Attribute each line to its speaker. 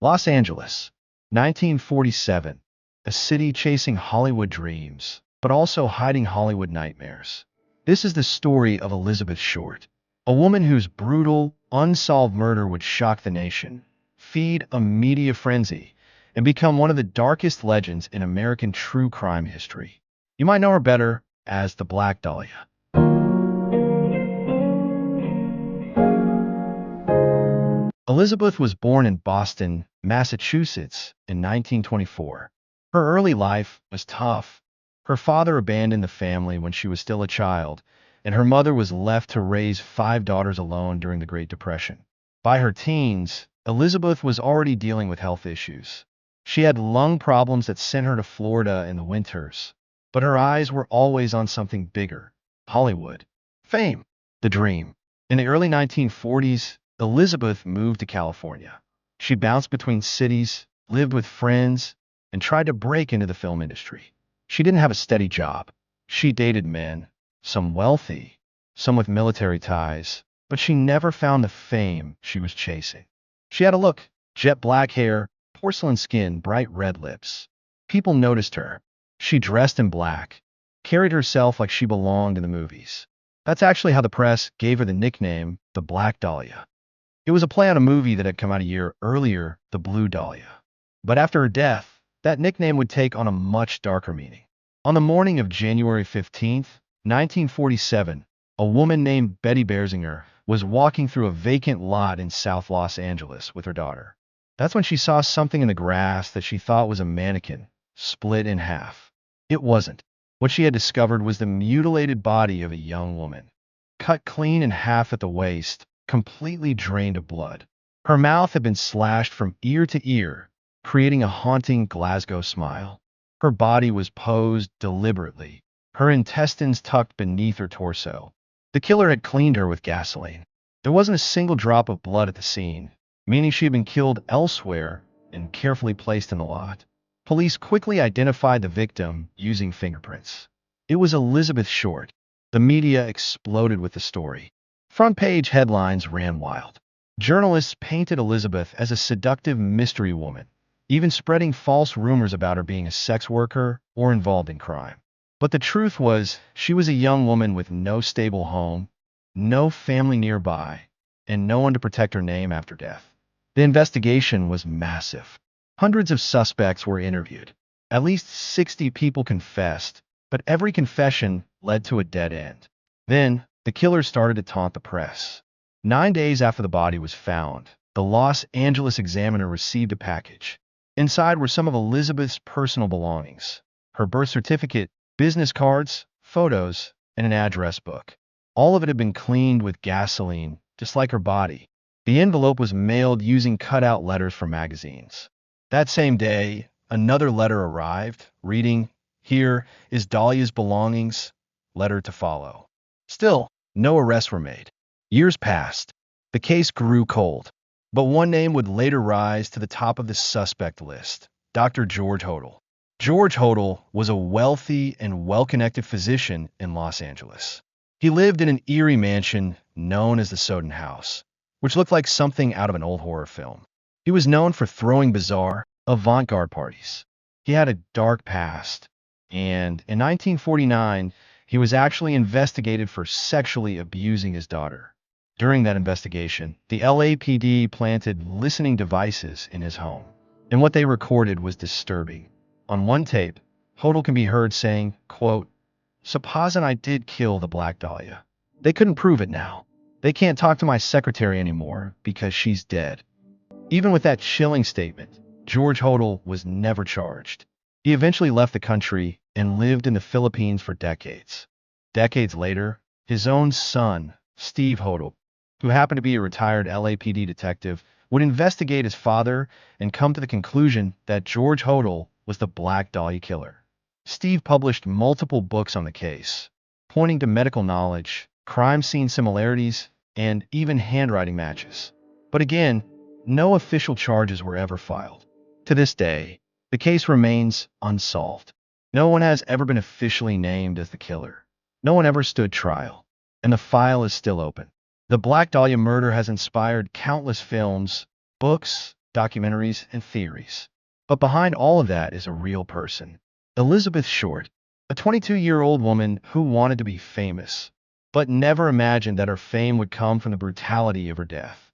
Speaker 1: Los Angeles, 1947. A city chasing Hollywood dreams, but also hiding Hollywood nightmares. This is the story of Elizabeth Short, a woman whose brutal, unsolved murder would shock the nation, feed a media frenzy, and become one of the darkest legends in American true crime history. You might know her better as the Black Dahlia. Elizabeth was born in Boston, Massachusetts in 1924. Her early life was tough. Her father abandoned the family when she was still a child, and her mother was left to raise five daughters alone during the Great Depression. By her teens, Elizabeth was already dealing with health issues. She had lung problems that sent her to Florida in the winters, but her eyes were always on something bigger: Hollywood, fame, the dream. In the early 1940s, Elizabeth moved to California. She bounced between cities, lived with friends, and tried to break into the film industry. She didn't have a steady job. She dated men, some wealthy, some with military ties, but she never found the fame she was chasing. She had a look: jet black hair, porcelain skin, bright red lips. People noticed her. She dressed in black, carried herself like she belonged in the movies. That's actually how the press gave her the nickname, the Black Dahlia. It was a play on a movie that had come out a year earlier, The Blue Dahlia. But after her death, that nickname would take on a much darker meaning. On the morning of January 15th, 1947, a woman named Betty Berzinger was walking through a vacant lot in South Los Angeles with her daughter. That's when she saw something in the grass that she thought was a mannequin, split in half. It wasn't. What she had discovered was the mutilated body of a young woman, cut clean in half at the waist, completely drained of blood. Her mouth had been slashed from ear to ear, creating a haunting Glasgow smile. Her body was posed deliberately, her intestines tucked beneath her torso. The killer had cleaned her with gasoline. There wasn't a single drop of blood at the scene, meaning she had been killed elsewhere and carefully placed in the lot. Police quickly identified the victim using fingerprints. It was Elizabeth Short. The media exploded with the story. Front page headlines ran wild. Journalists painted Elizabeth as a seductive mystery woman, even spreading false rumors about her being a sex worker or involved in crime. But the truth was, she was a young woman with no stable home, no family nearby, and no one to protect her name after death. The investigation was massive. Hundreds of suspects were interviewed. At least 60 people confessed, but every confession led to a dead end. Then, the killer started to taunt the press. 9 days after the body was found, the Los Angeles Examiner received a package. Inside were some of Elizabeth's personal belongings: her birth certificate, business cards, photos, and an address book. All of it had been cleaned with gasoline, just like her body. The envelope was mailed using cutout letters from magazines. That same day, another letter arrived, reading, "Here is Dahlia's belongings, letter to follow." Still, no arrests were made. Years passed. The case grew cold. But one name would later rise to the top of the suspect list: Dr. George Hodel. George Hodel was a wealthy and well-connected physician in Los Angeles. He lived in an eerie mansion known as the Soden House, which looked like something out of an old horror film. He was known for throwing bizarre, avant-garde parties. He had a dark past, and in 1949, he was actually investigated for sexually abusing his daughter. During that investigation, the LAPD planted listening devices in his home, and what they recorded was disturbing. On one tape, Hodel can be heard saying, quote, "Supposing I did kill the Black Dahlia. They couldn't prove it now. They can't talk to my secretary anymore because she's dead." Even with that chilling statement, George Hodel was never charged. He eventually left the country and lived in the Philippines for decades. Decades later, his own son, Steve Hodel, who happened to be a retired LAPD detective, would investigate his father and come to the conclusion that George Hodel was the Black Dahlia killer. Steve published multiple books on the case, pointing to medical knowledge, crime scene similarities, and even handwriting matches. But again, no official charges were ever filed. To this day, the case remains unsolved. No one has ever been officially named as the killer. No one ever stood trial, and the file is still open. The Black Dahlia murder has inspired countless films, books, documentaries, and theories. But behind all of that is a real person. Elizabeth Short, a 22-year-old woman who wanted to be famous, but never imagined that her fame would come from the brutality of her death.